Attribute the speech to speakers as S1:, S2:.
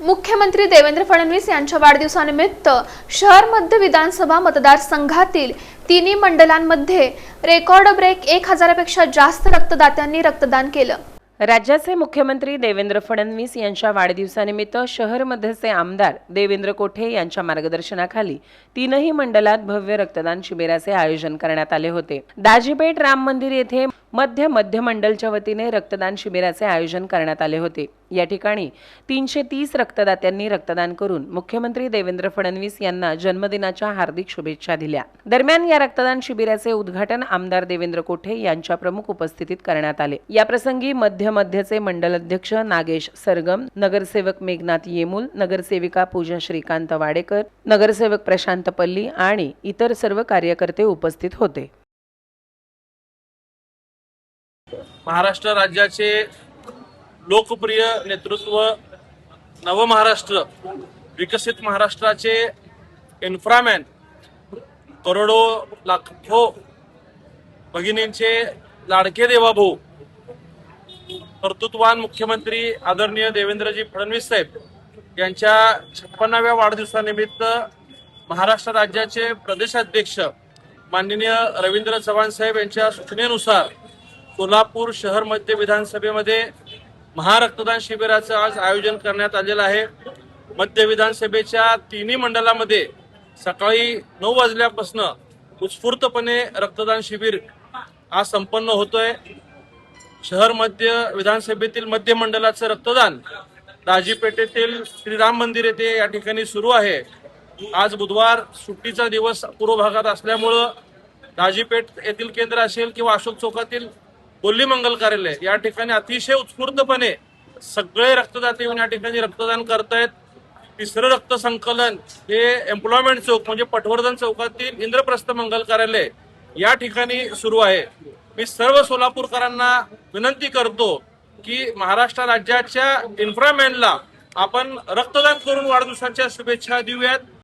S1: मुख्यमंत्री देवेंद्र फडणवीस यांच्या वाढदिवसानिमित्त शहर मध्य विधानसभा मतदारसंघातील तिन्ही मंडलांमध्ये रेकॉर्ड ब्रेक 1000 पेक्षा जास्त रक्तदात्यांनी रक्तदान केलं।
S2: राज्याचे मुख्यमंत्री देवेंद्र फडणवीस यांच्या वाढदिवसानिमित्त शहर मध्यचे आमदार देवेंद्र कोठे यांच्या मार्गदर्शनाखाली तीनही मंडलात भव्य रक्तदान शिबिराचे आयोजन करण्यात आले होते। दाजीपेठ राम मंदिर येथे मध्य मंडलच्या वतीने रक्तदान शिबिराचे आयोजन करण्यात आले होते। या ठिकाणी 330 रक्तदात्यांनी रक्तदान करून मुख्यमंत्री देवेंद्र फडणवीस यांना जन्मदिनाच्या हार्दिक शुभेच्छा दिल्या। दरम्यान या रक्तदान शिबिराचे उद्घाटन आमदार देवेंद्र कोठे यांच्या प्रमुख उपस्थितीत करण्यात आले। या प्रसंगी मध्यचे मंडल अध्यक्ष नागेश सरगम, नगरसेवक मेघनाथ येमूल, नगरसेविका पूजा श्रीकांत वाडेकर, नगरसेवक प्रशांत पल्ली आणि इतर सर्व कार्यकर्ते उपस्थित होते।
S3: महाराष्ट्र राज्याचे लोकप्रिय नेतृत्व, नव महाराष्ट्र, विकसित महाराष्ट्राचे इन्फ्रामॅन, करोडो लाखो भगिनींचे लाडके देवाभाऊ, कर्तृत्ववान मुख्यमंत्री आदरणीय देवेंद्रजी फडणवीस साहेब यांच्या 56व्या वाढदिवसानिमित्त महाराष्ट्र राज्याचे प्रदेशाध्यक्ष माननीय रवींद्र चव्हाण साहेब यांच्या सूचनेनुसार सोलापूर शहर मध्य विधानसभेमध्ये महारक्तदान शिबिराचं आज आयोजन करण्यात आलेलं आहे। मध्य विधानसभेच्या तिन्ही मंडलामध्ये सकाळी 9 वाजल्यापासून उत्स्फूर्तपणे रक्तदान शिबिर आज संपन्न होतोय। शहर मध्य विधानसभेतील मध्य मंडलाचं रक्तदान दाजीपेठेतील श्रीराम मंदिर येथे या ठिकाणी सुरू आहे। आज बुधवार सुट्टीचा दिवस पूर्व भागात असल्यामुळं दाजीपेठ येथील केंद्र असेल किंवा अशोक चौकातील कोल्ही मंगल कार्यालय या ठिकाणी अतिशय उत्स्फूर्तपणे सगळे रक्तदाते येऊन या ठिकाणी रक्तदान करतायत। तिसरं रक्त संकलन हे एम्प्लॉयमेंट चौक म्हणजे पटवर्धन चौकातील इंद्रप्रस्थ मंगल कार्यालय या ठिकाणी सुरू आहे। मी सर्व सोलापूरकरांना विनंती करतो की महाराष्ट्र राज्याच्या इन्फ्रामॅनला आपण रक्तदान करून वाढदिवसाच्या शुभेच्छा देऊयात।